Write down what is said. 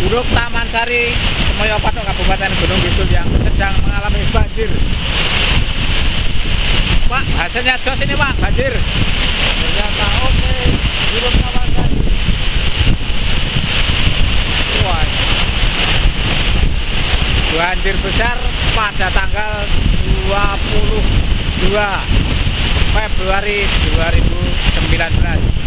Buruk Taman Sari, Semoyo Patok, Kabupaten Gunung Kidul yang sedang mengalami banjir. Pak, hasilnya jos ini Pak, banjir. Ternyata oke, buruk Taman Sari. Wah, banjir besar pada tanggal 22 Februari 2019.